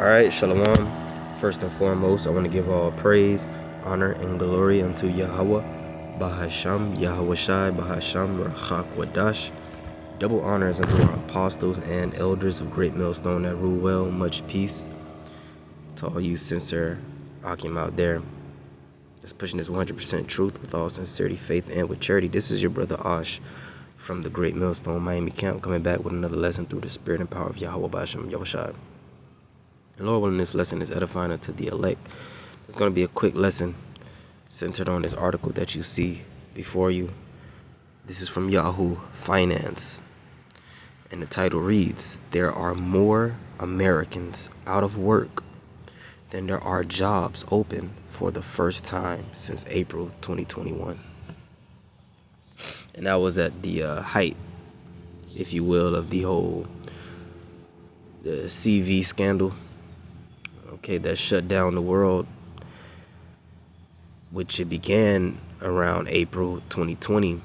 Alright, Shalom. First and foremost, I want to give all praise, honor, and glory unto Yahweh, Bahasham, Yahweh Shai, Bahasham, Rachak Wadash. Double honors unto our apostles and elders of Great Millstone that rule well. Much peace to all you sincere Akim out there. Just pushing this 100% truth with all sincerity, faith, and with charity. This is your brother Ash from the Great Millstone Miami Camp, coming back with another lesson through the spirit and power of Yahweh, Bahasham, Yahweh Shai. And Lord willing, this lesson is edifying unto the elect. It's going to be a quick lesson centered on this article that you see before you. This is from Yahoo Finance. And the title reads, "There are more Americans out of work than there are jobs open for the first time since April 2021. And that was at the height, if you will, of the whole CV scandal. Okay, that shut down the world, which it began around April 2020.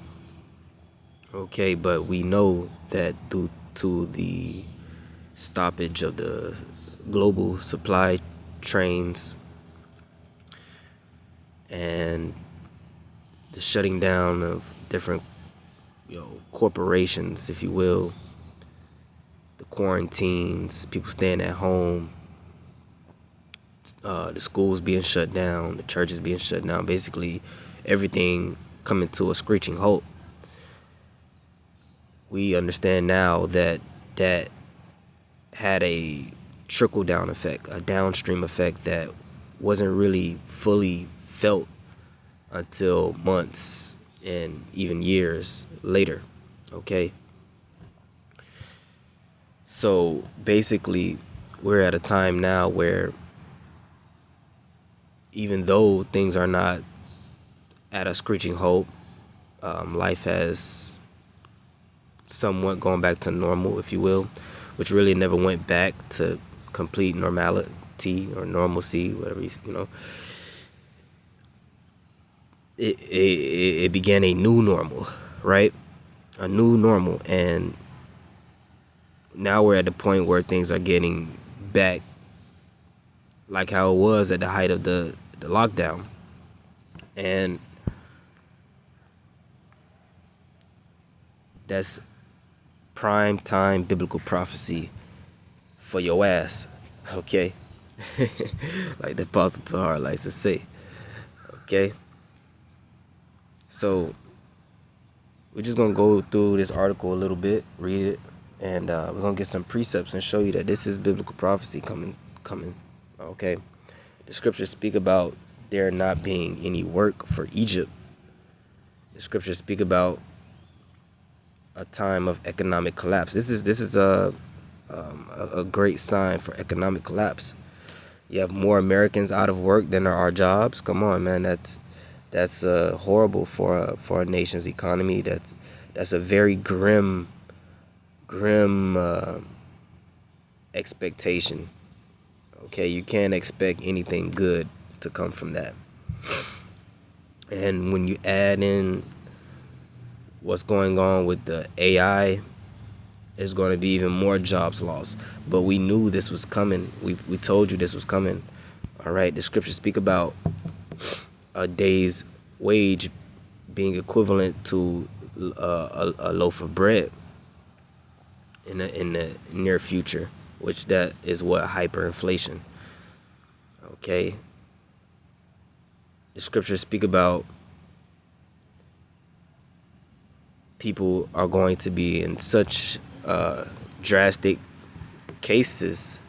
Okay, but we know that due to the stoppage of the global supply trains and the shutting down of different, corporations, if you will, the quarantines, people staying at home, the schools being shut down, the churches being shut down, basically everything coming to a screeching halt. We understand now that that had a trickle-down effect, a downstream effect that wasn't really fully felt until months and even years later, okay? So basically, we're at a time now where even though things are not at a screeching halt, life has somewhat gone back to normal, if you will, which really never went back to complete normality or normalcy, whatever it began a new normal, right? A new normal, and now we're at the point where things are getting back like how it was at the height of the lockdown. And that's prime time biblical prophecy for your ass, okay? Like the Apostle Tahar likes to say, okay? So we're just gonna go through this article a little bit, read it, and we're gonna get some precepts and show you that this is biblical prophecy coming, okay? The scriptures speak about there not being any work for Egypt. The scriptures speak about a time of economic collapse. This is a great sign for economic collapse. You have more Americans out of work than there are jobs. Come on, man, that's horrible for a nation's economy. That's a very grim expectation. Okay, you can't expect anything good to come from that. And when you add in what's going on with the AI, there's going to be even more jobs lost. But we knew this was coming. We told you this was coming. All right, the scriptures speak about a day's wage being equivalent to a loaf of bread in the near future, which that is what hyperinflation. Okay, the scriptures speak about people are going to be in such drastic cases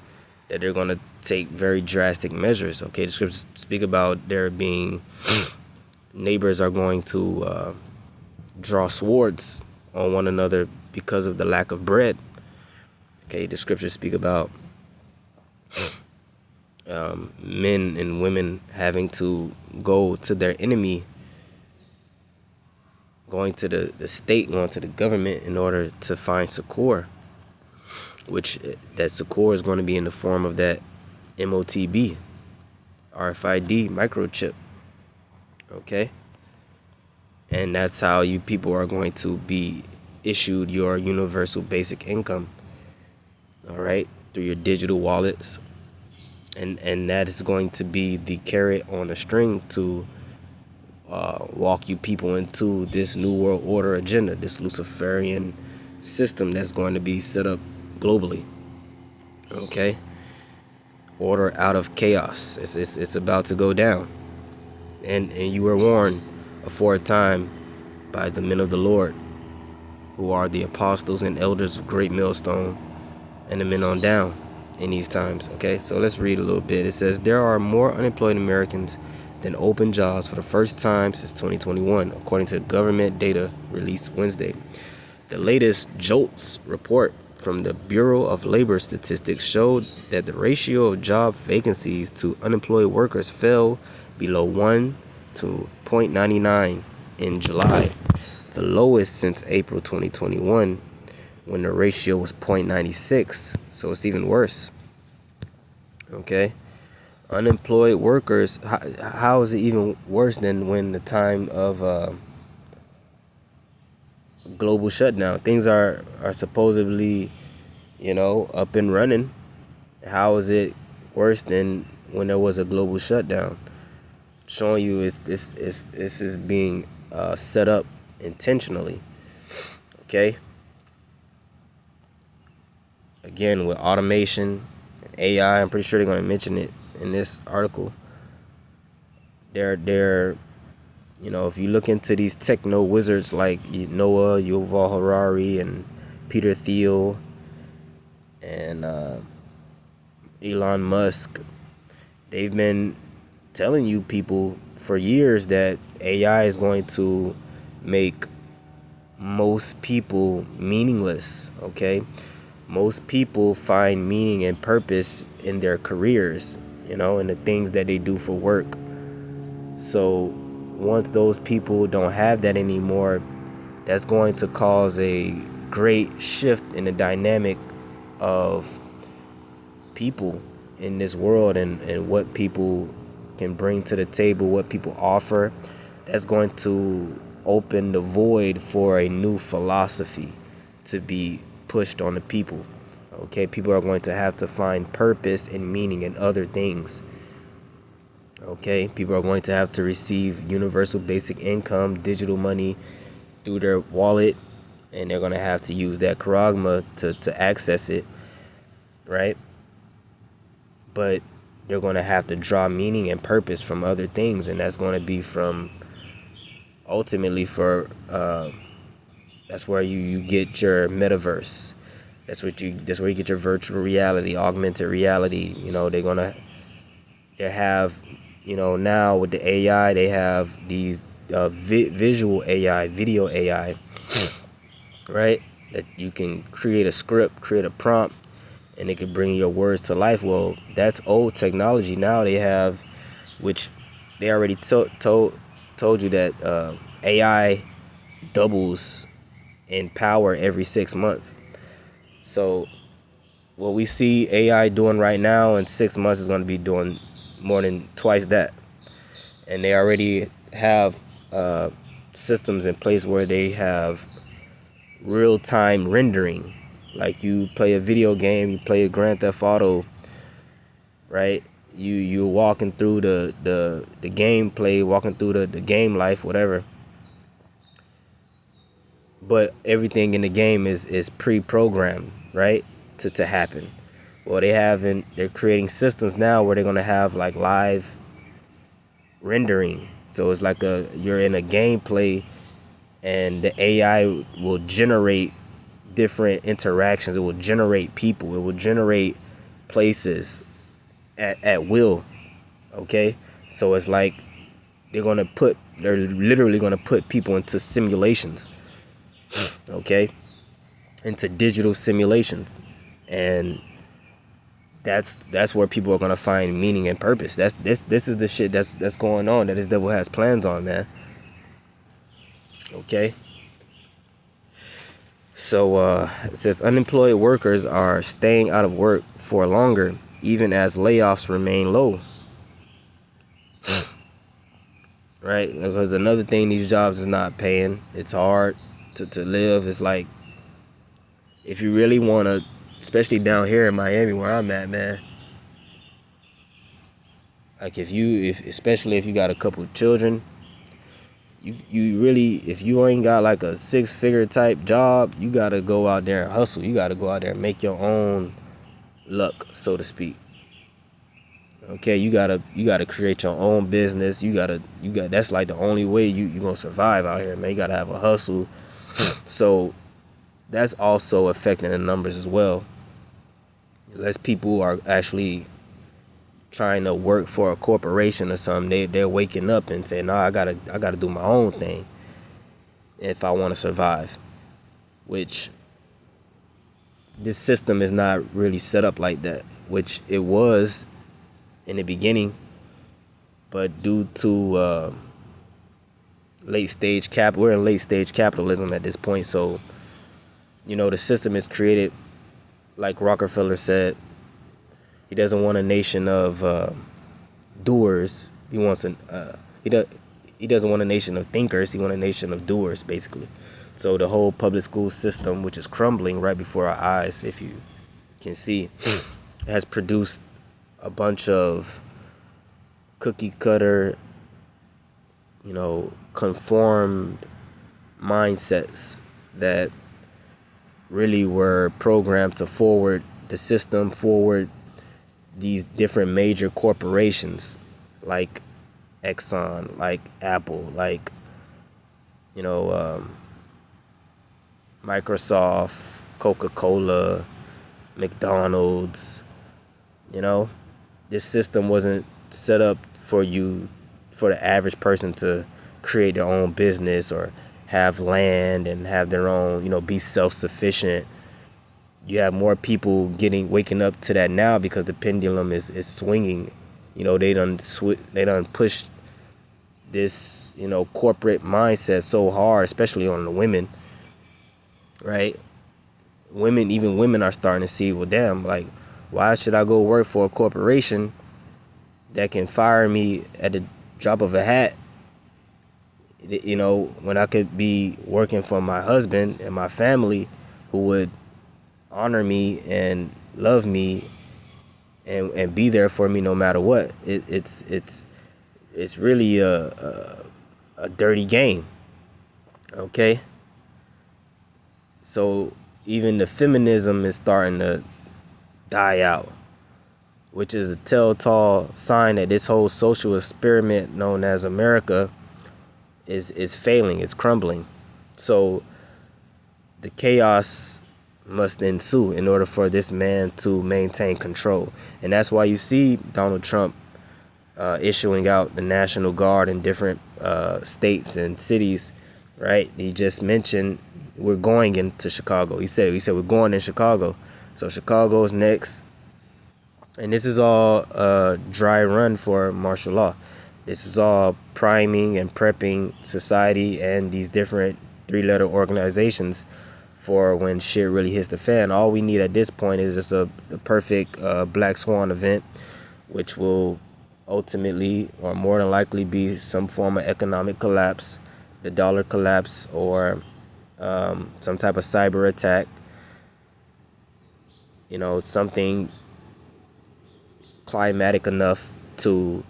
that they're going to take very drastic measures. Okay, the scriptures speak about there being neighbors are going to draw swords on one another because of the lack of bread. Okay, the scriptures speak about men and women having to go to their enemy, going to the state, going to the government in order to find succor, which that succor is going to be in the form of that MOTB, RFID microchip. Okay, and that's how you people are going to be issued your universal basic income. All right, through your digital wallets, and that is going to be the carrot on the string to walk you people into this new world order agenda, this Luciferian system that's going to be set up globally. Okay, order out of chaos. It's about to go down, and you were warned aforetime by the men of the Lord, who are the apostles and elders of Great Millstone, and the men on down in these times. Okay, so let's read a little bit. It says there are more unemployed Americans than open jobs for the first time since 2021, according to government data released Wednesday. The latest JOLTS report from the Bureau of Labor Statistics showed that the ratio of job vacancies to unemployed workers fell below 1 to 0.99 in July, the lowest since April 2021, when the ratio was 0.96, so it's even worse. Okay, unemployed workers, how is it even worse than when the time of global shutdown? Things are supposedly, up and running. How is it worse than when there was a global shutdown? Showing you this is being set up intentionally. Okay, again, with automation, AI, I'm pretty sure they're going to mention it in this article. They're if you look into these techno wizards like Noah, Yuval Harari, and Peter Thiel, and Elon Musk, they've been telling you people for years that AI is going to make most people meaningless. Okay, most people find meaning and purpose in their careers, in the things that they do for work. So once those people don't have that anymore, that's going to cause a great shift in the dynamic of people in this world, and what people can bring to the table, what people offer. That's going to open the void for a new philosophy to be pushed on the people. Okay, people are going to have to find purpose and meaning in other things. Okay, people are going to have to receive universal basic income, digital money through their wallet, and they're going to have to use that charagma to access it, right? But they're going to have to draw meaning and purpose from other things, and that's going to be from ultimately for that's where you get your metaverse. That's where you get your virtual reality, augmented reality. They have, now with the AI, they have these visual AI, video AI, right? That you can create a script, create a prompt, and it can bring your words to life. Well, that's old technology. Now they have, which they already told you that AI doubles in power every 6 months. So what we see AI doing right now in 6 months is going to be doing more than twice that. And they already have systems in place where they have real-time rendering. Like you play a video game, you play a Grand Theft Auto, right? You're walking through the gameplay, walking through the game life, whatever. But everything in the game is pre-programmed, right, to happen. Well, they're creating systems now where they're gonna have like live rendering. So it's like you're in a gameplay, and the AI will generate different interactions. It will generate people. It will generate places at will. Okay, so it's like they're literally gonna put people into simulations. Okay, into digital simulations, and that's where people are gonna find meaning and purpose. This is the shit that's going on, that this devil has plans on, man. Okay, so it says unemployed workers are staying out of work for longer, even as layoffs remain low. Right, because another thing, these jobs is not paying. It's hard to live. It's like, if you really want to, especially down here in Miami where I'm at, man, Like if especially if you got a couple of children, you really, if you ain't got like a 6-figure type job, you gotta go out there and hustle. You gotta go out there and make your own luck, so to speak. Okay, you gotta create your own business. You got that's like the only way you gonna survive out here, man. You gotta have a hustle. So that's also affecting the numbers as well. Less people are actually trying to work for a corporation or something. They're waking up and saying, "No, I gotta do my own thing if I want to survive." Which this system is not really set up like that, which it was in the beginning, but due to we're in late stage capitalism at this point. So the system is created like Rockefeller said. He doesn't want a nation of doers. He does he doesn't want a nation of thinkers. He wants a nation of doers, basically. So the whole public school system, which is crumbling right before our eyes, if you can see, has produced a bunch of cookie cutter, conformed mindsets that really were programmed to forward the system, forward these different major corporations like Exxon, like Apple, like, you know, Microsoft, Coca-Cola, McDonald's. This system wasn't set up for the average person to create their own business or have land and have their own, be self-sufficient. You have more people waking up to that now because the pendulum is swinging. They done pushed this, corporate mindset so hard, especially on the women, right? Even women are starting to see, well, damn, like, why should I go work for a corporation that can fire me at the drop of a hat, when I could be working for my husband and my family, who would honor me and love me and be there for me no matter what. It's really a dirty game. Okay? So even the feminism is starting to die out, which is a telltale sign that this whole social experiment known as America is failing, it's crumbling. So the chaos must ensue in order for this man to maintain control. And that's why you see Donald Trump issuing out the National Guard in different states and cities, right? He just mentioned we're going into Chicago. He said we're going in Chicago. So Chicago's next. And this is all a dry run for martial law. This is all priming and prepping society and these different 3-letter organizations for when shit really hits the fan. All we need at this point is just a perfect black swan event, which will ultimately or more than likely be some form of economic collapse, the dollar collapse, or some type of cyber attack. Something climatic enough to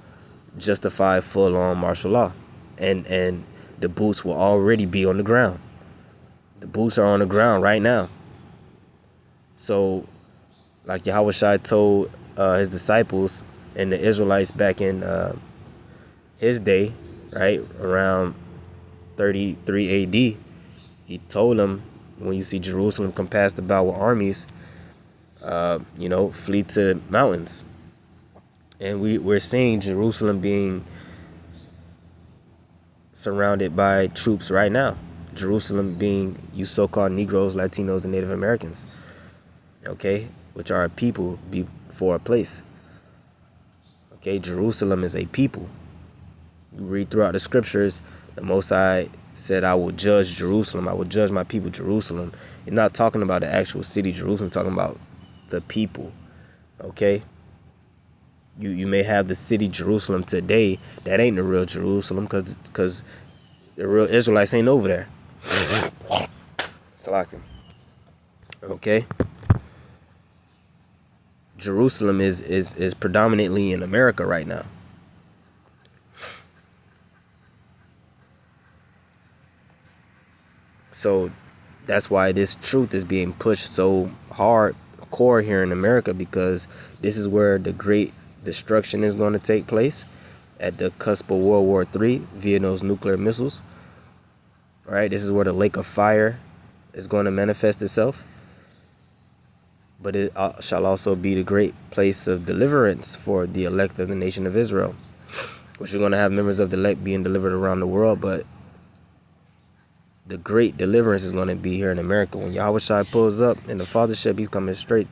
justify full-on martial law, and the boots will already be on the ground. The boots are on the ground right now. So, like Yahushua told his disciples and the Israelites back in his day, right around 33 AD, he told them, when you see Jerusalem compassed about with armies, flee to mountains. And we're seeing Jerusalem being surrounded by troops right now. Jerusalem being you so-called Negroes, Latinos, and Native Americans, okay, which are a people before a place. Okay, Jerusalem is a people. You read throughout the scriptures, the Most High said, I will judge Jerusalem. I will judge my people, Jerusalem. You're not talking about the actual city, Jerusalem, talking about the people, okay? You may have the city Jerusalem today. That ain't the real Jerusalem because the real Israelites ain't over there. Salakim. Okay? Jerusalem is predominantly in America right now. So that's why this truth is being pushed so hard core here in America, because this is where the great destruction is going to take place, at the cusp of World War III via those nuclear missiles. Right? This is where the lake of fire is going to manifest itself. But it shall also be the great place of deliverance for the elect of the nation of Israel, which we're going to have members of the elect being delivered around the world. But the great deliverance is going to be here in America. When Yahushua pulls up in the fathership, he's coming straight.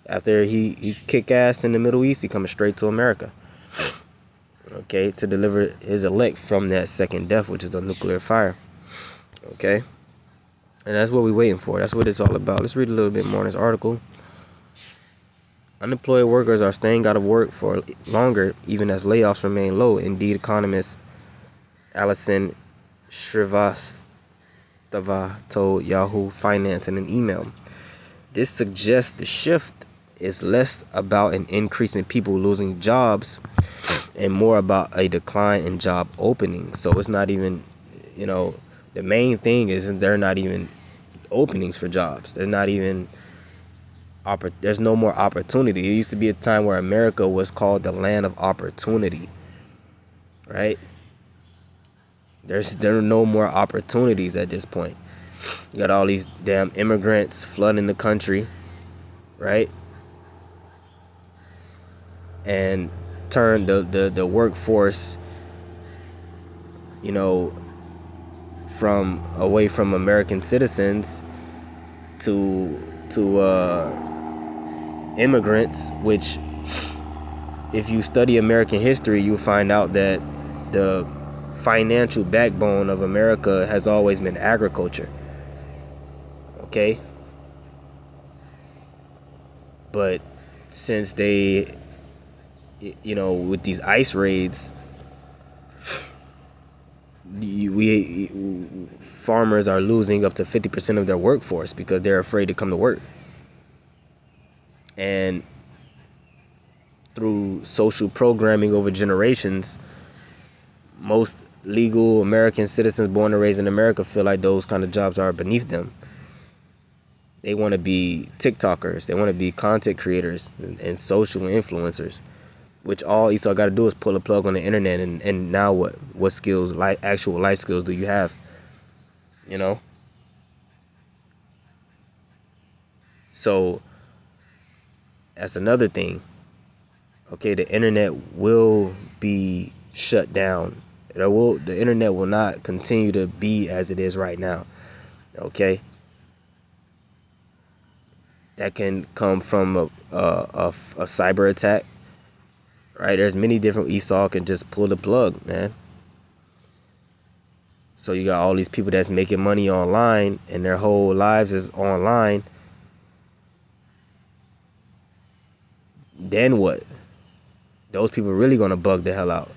After he kick ass in the Middle East, he coming straight to America. Okay, to deliver his elect from that second death, which is the nuclear fire. Okay, and that's what we're waiting for. That's what it's all about. Let's read a little bit more in this article. Unemployed workers are staying out of work for longer, even as layoffs remain low. Indeed, economist Alison Shrivastava told Yahoo Finance in an email. This suggests the shift is less about an increase in people losing jobs and more about a decline in job openings. So it's not even, the main thing is they're not even openings for jobs. They're not even there's no more opportunity. It used to be a time where America was called the land of opportunity, right? There are no more opportunities at this point. You got all these damn immigrants flooding the country, right? And turn the workforce, from away from American citizens to immigrants, which, if you study American history, you'll find out that the financial backbone of America has always been agriculture. Okay? But since they, with these ICE raids, farmers are losing up to 50% of their workforce because they're afraid to come to work. And through social programming over generations, most legal American citizens born and raised in America feel like those kind of jobs are beneath them. They want to be TikTokers. They want to be content creators and social influencers, which all Esau got to do is pull a plug on the internet. And now what? What skills, actual life skills, do you have? So that's another thing. Okay, the internet will be shut down. The internet will not continue to be as it is right now. Okay, that can come from a cyber attack. Right? There's many different. Esau can just pull the plug, man. So you got all these people that's making money online, and their whole lives is online. Then what? Those people are really gonna bug the hell out.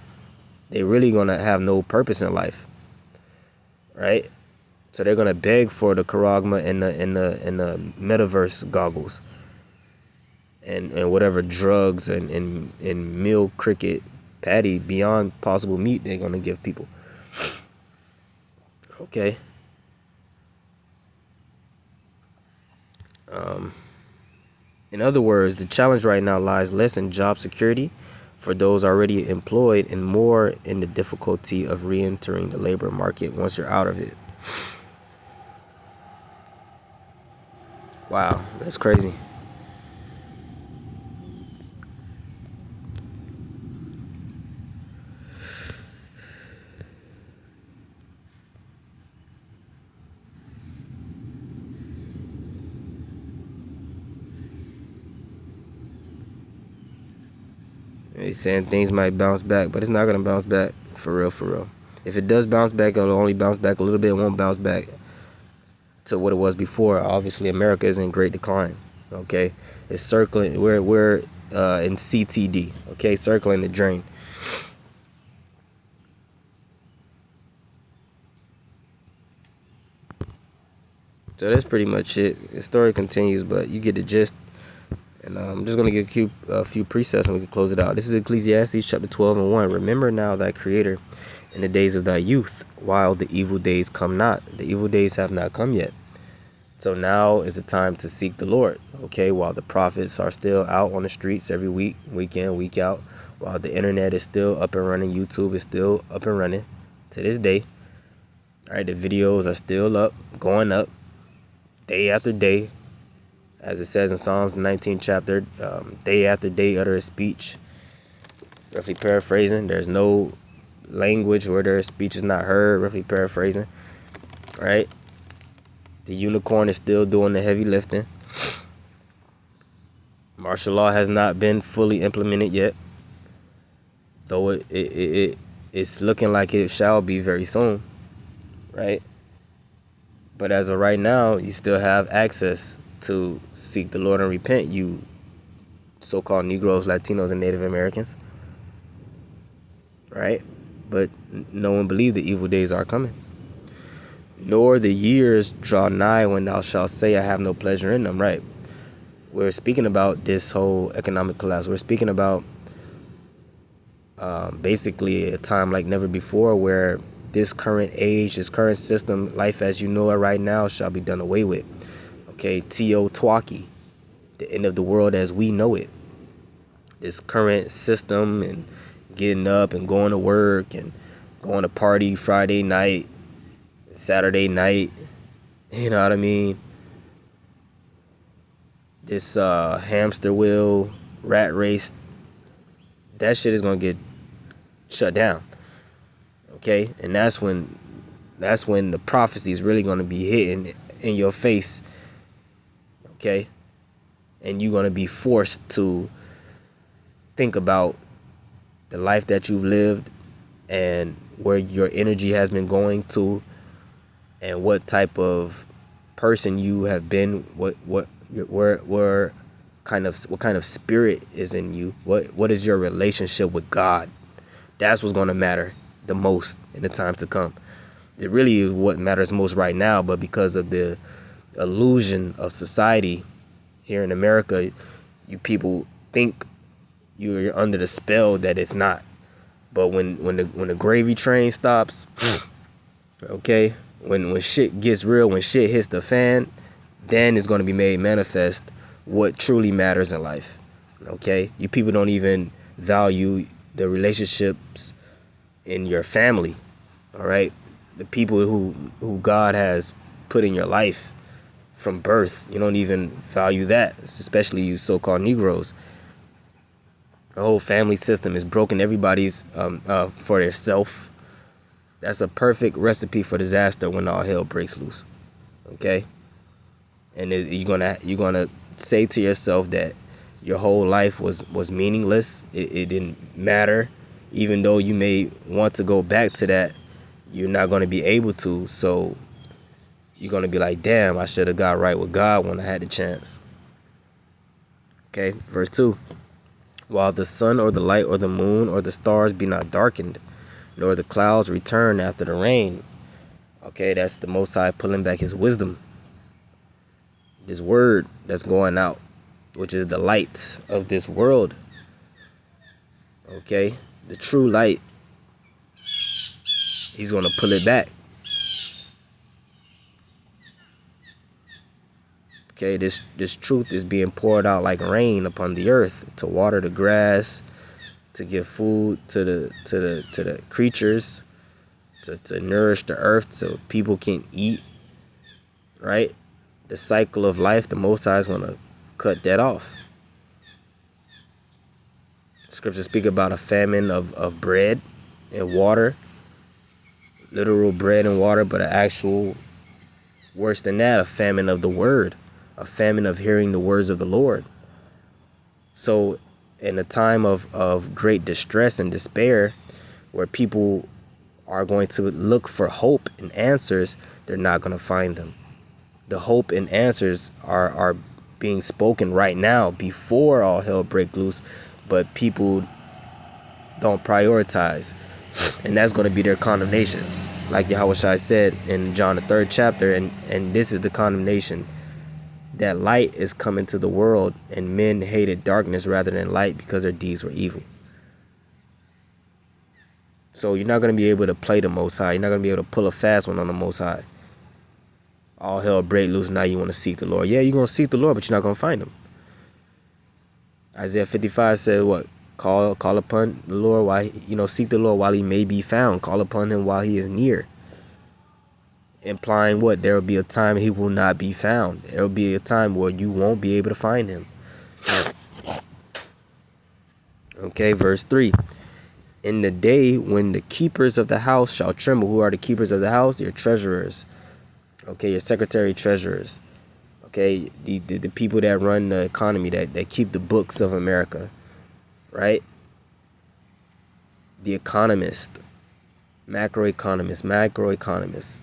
They really gonna have no purpose in life, right? So they're gonna beg for the charagma and the metaverse goggles, and whatever drugs and meal cricket patty beyond possible meat they're gonna give people. Okay. In other words, the challenge right now lies less in job security for those already employed and more in the difficulty of re-entering the labor market once you're out of it. Wow, that's crazy. He's saying things might bounce back, but it's not going to bounce back for real, for real. If it does bounce back, it'll only bounce back a little bit. It won't bounce back to what it was before. Obviously, America is in great decline. Okay, it's circling. We're in CTD. Okay, circling the drain. So that's pretty much it. The story continues, but you get the gist. And I'm just going to give a few precepts and we can close it out. This is Ecclesiastes chapter 12 and 1. Remember now thy Creator in the days of thy youth, while the evil days come not. The evil days have not come yet. So now is the time to seek the Lord, okay? While the prophets are still out on the streets every week, week in, week out, while the internet is still up and running, YouTube is still up and running to this day. All right, the videos are still up, going up, day after day. As it says in Psalms 19 chapter, day after day utter a speech. Roughly paraphrasing, there's no language where their speech is not heard, roughly paraphrasing, right? The unicorn is still doing the heavy lifting. Martial law has not been fully implemented yet, though it's looking like it shall be very soon, right? But as of right now, you still have access to seek the Lord and repent, you so-called Negroes, Latinos, and Native Americans, right? But no one believes the evil days are coming. Nor the years draw nigh when thou shalt say, I have no pleasure in them, right? We're speaking about this whole economic collapse. We're speaking about basically a time like never before where this current age, this current system, life as you know it right now, shall be done away with. Okay, T.O. Twaki, the end of the world as we know it. This current system and getting up and going to work and going to party Friday night, Saturday night, you know what I mean? This hamster wheel, rat race, that shit is gonna get shut down. Okay, and that's when the prophecy is really gonna be hitting in your face. Okay, and you're gonna be forced to think about the life that you've lived and where your energy has been going to, and what type of person you have been, what kind of spirit is in you, what is your relationship with God. That's what's going to matter the most in the times to come. It really is what matters most right now, but because of the illusion of society here in America, you people think you're under the spell that it's not. But when the gravy train stops, okay, when shit gets real, when shit hits the fan, then it's going to be made manifest what truly matters in life. Okay, you people don't even value the relationships in your family. All right, the people who God has put in your life from birth, you don't even value that, especially you so-called Negroes. The whole family system is broken. Everybody's for their self. That's a perfect recipe for disaster when all hell breaks loose. Okay, and you're gonna say to yourself that your whole life was meaningless. It didn't matter, even though you may want to go back to that. You're not gonna be able to. So you're gonna be like, damn, I should have got right with God when I had the chance. Okay, verse 2. While the sun or the light or the moon or the stars be not darkened, nor the clouds return after the rain. Okay, that's the Most High pulling back his wisdom. This word that's going out, which is the light of this world. Okay, the true light. He's going to pull it back. Okay, this truth is being poured out like rain upon the earth to water the grass, to give food to the creatures, to nourish the earth so people can eat. Right? The cycle of life, the Most High is going to cut that off. Scriptures speak about a famine of bread and water. Literal bread and water, but an actual, worse than that, a famine of the word. A famine of hearing the words of the Lord. So in a time of great distress and despair, where people are going to look for hope and answers, they're not going to find them. The hope and answers are being spoken right now before all hell break loose, but people don't prioritize, and that's going to be their condemnation. Like Yahushua said in John the 3rd chapter, and this is the condemnation, that light is coming to the world, and men hated darkness rather than light because their deeds were evil. So you're not going to be able to play the Most High. You're not going to be able to pull a fast one on the Most High. All hell break loose. Now you want to seek the Lord. Yeah, you're going to seek the Lord, but you're not going to find him. Isaiah 55 says what? Call upon the Lord while, seek the Lord while he may be found. Call upon him while he is near. Implying what? There will be a time he will not be found. There will be a time where you won't be able to find him. Okay, verse 3. In the day when the keepers of the house shall tremble. Who are the keepers of the house? Your treasurers. Okay, your secretary treasurers. Okay, the people that run the economy, that keep the books of America. Right? The economist. Macroeconomist.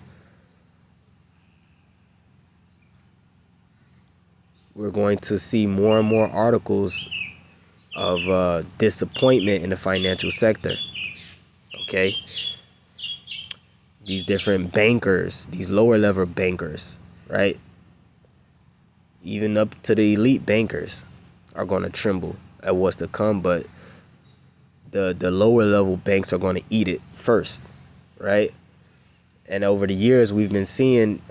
We're going to see more and more articles of disappointment in the financial sector. Okay, these different bankers, these lower level bankers, right, even up to the elite bankers, are going to tremble at what's to come. But the lower level banks are going to eat it first, right? And over the years, we've been seeing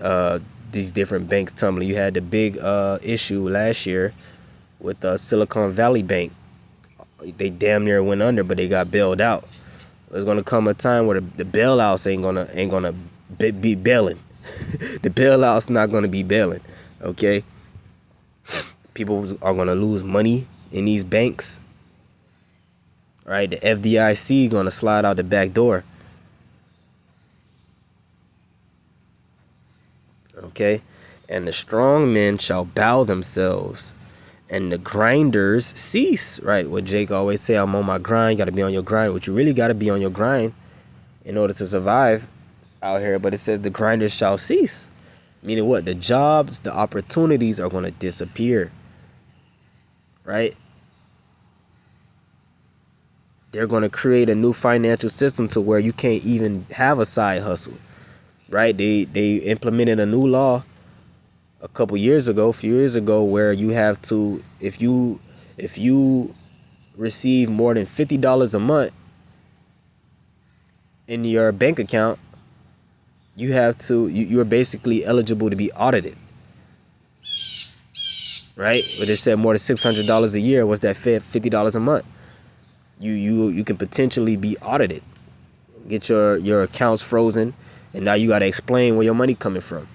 these different banks tumbling. You had the big issue last year with Silicon Valley Bank. They damn near went under, but they got bailed out. There's gonna come a time where the bailouts ain't gonna be bailing. The bailouts not gonna be bailing. Okay, people are gonna lose money in these banks. Right, the FDIC gonna slide out the back door. Okay, and the strong men shall bow themselves, and the grinders cease. Right, what Jake always say, I'm on my grind. You gotta be on your grind. What you really gotta be on your grind in order to survive out here. But it says the grinders shall cease, meaning what? The jobs, the opportunities are going to disappear. Right? They're going to create a new financial system to where you can't even have a side hustle. Right? They implemented a new law a few years ago, where you have to, if you receive more than $50 a month in your bank account, you're basically eligible to be audited. Right? But they said more than $600 a year. What's that? $50 a month. You can potentially be audited, get your accounts frozen, and now you got to explain where your money coming from.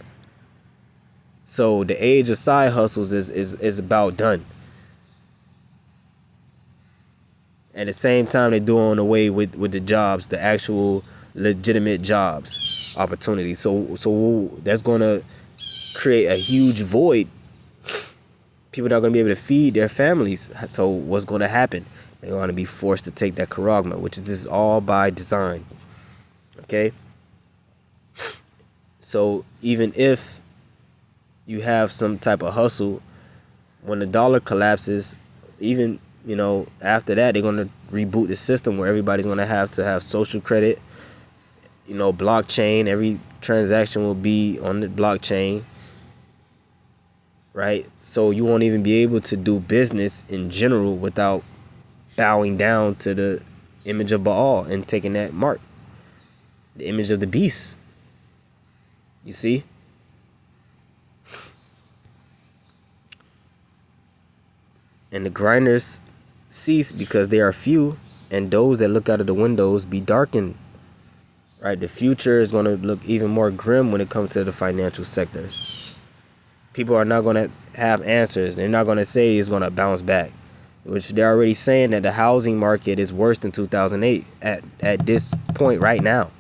So the age of side hustles is about done. At the same time, they're doing away with the jobs, the actual legitimate jobs opportunities. So that's going to create a huge void. People are not going to be able to feed their families. So what's going to happen? They're going to be forced to take that charagma, which is all by design. Okay? So even if you have some type of hustle, when the dollar collapses, even, after that, they're going to reboot the system where everybody's going to have social credit, blockchain. Every transaction will be on the blockchain. Right? So you won't even be able to do business in general without bowing down to the image of Baal and taking that mark, the image of the beast. You see? And the grinders cease because they are few, and those that look out of the windows be darkened. Right? The future is going to look even more grim when it comes to the financial sector. People are not going to have answers. They're not going to say it's going to bounce back, which they're already saying that the housing market is worse than 2008 at this point right now.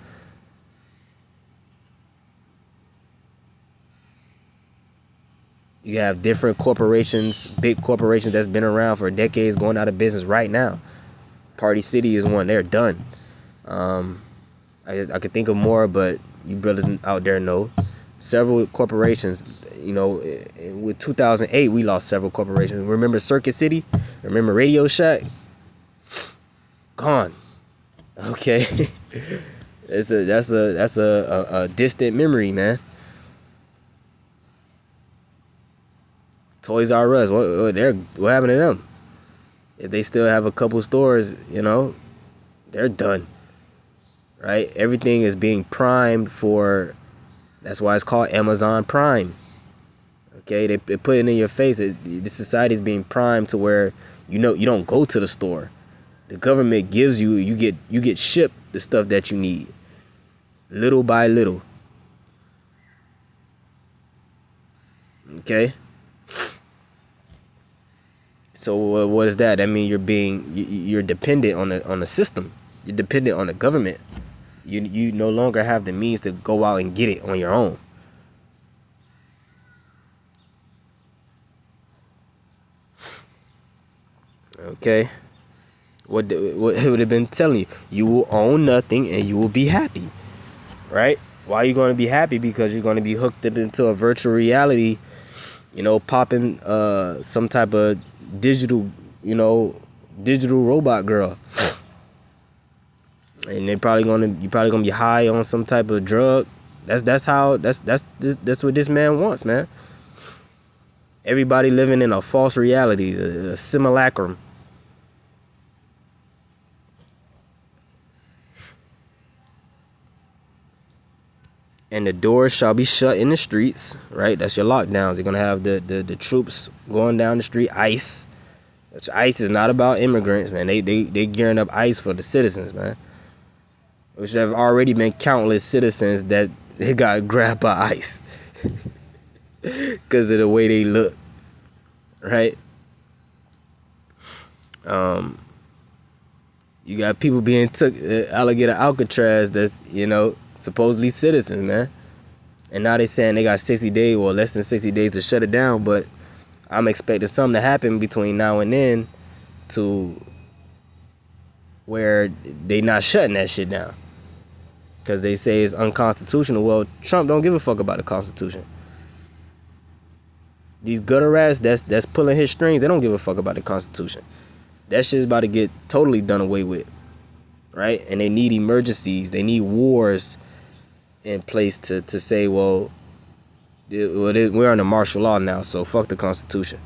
You have different corporations, big corporations that's been around for decades, going out of business right now. Party City is one. They're done. I could think of more, but you brothers out there know. Several corporations, with 2008, we lost several corporations. Remember Circuit City? Remember Radio Shack? Gone. Okay. That's a distant memory, man. Toys R Us, what happened to them? If they still have a couple stores, they're done. right? Everything is being primed for. That's why it's called Amazon Prime. Okay, they put it in your face. The society is being primed to where you don't go to the store. The government gives you get shipped the stuff that you need, little by little. Okay. So what is that? That means you're dependent on the system. You're dependent on the government. You no longer have the means to go out and get it on your own. Okay. What it would have been telling you? You will own nothing and you will be happy, right? Why are you going to be happy? Because you're going to be hooked up into a virtual reality, popping some type of digital, digital robot girl, and you probably gonna be high on some type of drug. That's what this man wants, man. Everybody living in a false reality, a simulacrum. And the doors shall be shut in the streets, right? That's your lockdowns. You're gonna have the troops going down the street, ICE. Which ICE is not about immigrants, man. They gearing up ICE for the citizens, man. Which have already been countless citizens that they got grabbed by ICE because of the way they look, right? You got people being took alligator Alcatraz that's supposedly citizens, man. And now they saying they got 60 days or less than 60 days to shut it down, but I'm expecting something to happen between now and then to where they not shutting that shit down. Because they say it's unconstitutional. Well, Trump don't give a fuck about the Constitution. These gutter rats that's pulling his strings, they don't give a fuck about the Constitution. That shit's about to get totally done away with, right? And they need emergencies. They need wars in place to say, well, we're under martial law now, so fuck the Constitution.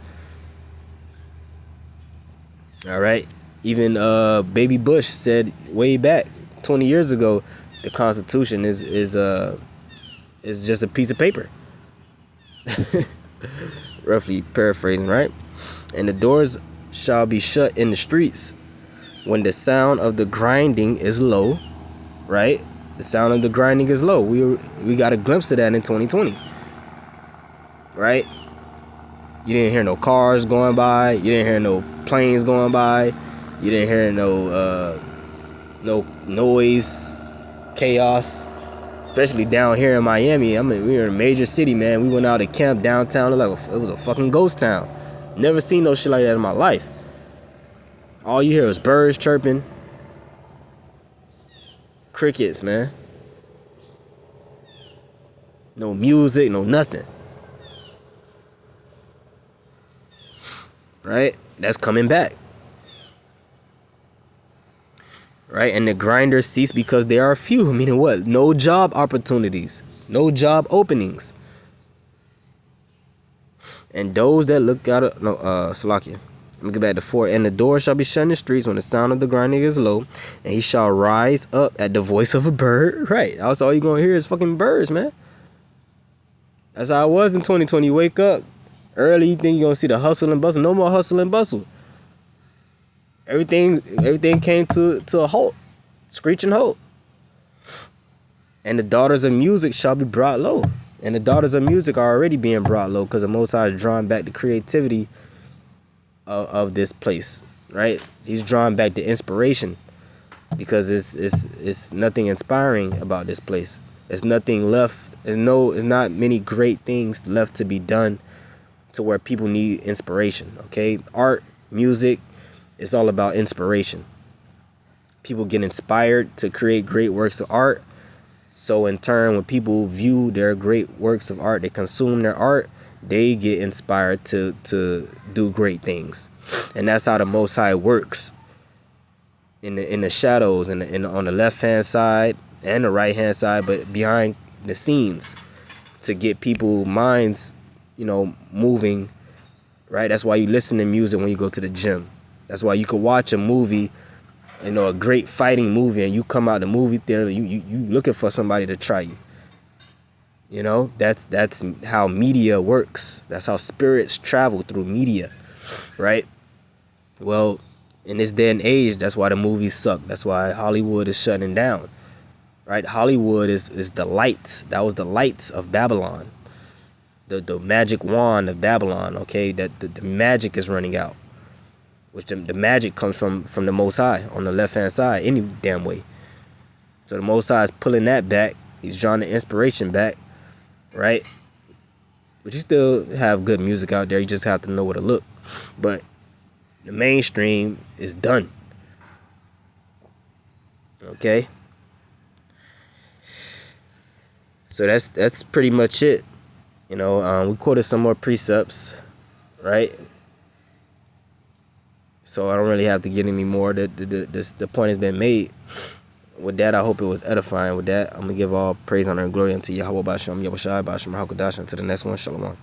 All right? Even Baby Bush said way back 20 years ago, the Constitution is just a piece of paper. Roughly paraphrasing, right? And the doors shall be shut in the streets when the sound of the grinding is low, right? The sound of the grinding is low. We got a glimpse of that in 2020, right? You didn't hear no cars going by. You didn't hear no planes going by. You didn't hear no noise, chaos. Especially down here in Miami. I mean, we were in a major city, man. We went out to camp downtown. It was a fucking ghost town. Never seen no shit like that in my life. All you hear is birds chirping. Crickets, man. No music, no nothing. Right? That's coming back. Right? And the grinders cease because they are few. Meaning what? No job opportunities. No job openings. And those that look out of... No, Salakia. Let me get back to 4. And the door shall be shut in the streets when the sound of the grinding is low. And he shall rise up at the voice of a bird. Right. Also, all you're going to hear is fucking birds, man. That's how it was in 2020. You wake up early, you think you're going to see the hustle and bustle. No more hustle and bustle. Everything came to a halt. Screeching halt. And the daughters of music shall be brought low. And the daughters of music are already being brought low because the Most High is drawing back the creativity of this place, right? He's drawing back the inspiration because it's nothing inspiring about this place. There's nothing left. There's not many great things left to be done to where people need inspiration, okay? Art, music, it's all about inspiration. People get inspired to create great works of art. So in turn, when people view their great works of art, they consume their art, they get inspired to do great things. And that's how the Most High works in the shadows and on the left hand side and the right hand side, but behind the scenes to get people's minds, moving, right? That's why you listen to music when you go to the gym. That's why you could watch a movie a great fighting movie, and you come out the movie theater, you looking for somebody to try you. That's how media works. That's how spirits travel through media, right? Well, in this day and age, that's why the movies suck. That's why Hollywood is shutting down, right? Hollywood is the lights. That was the lights of Babylon, the magic wand of Babylon. Okay, that the magic is running out, which the magic comes from the Most High on the left hand side any damn way. So the Most High is pulling that back. He's drawing the inspiration back, right? But you still have good music out there. You just have to know where to look. But the mainstream is done. Okay. So that's pretty much it. We quoted some more precepts, right? So I don't really have to get any more. The point has been made. With that, I hope it was edifying. With that, I'm going to give all praise, honor, and glory unto Yahweh Basham, Yahweh Shai, Basham, Hakudash. Until the next one, Shalom.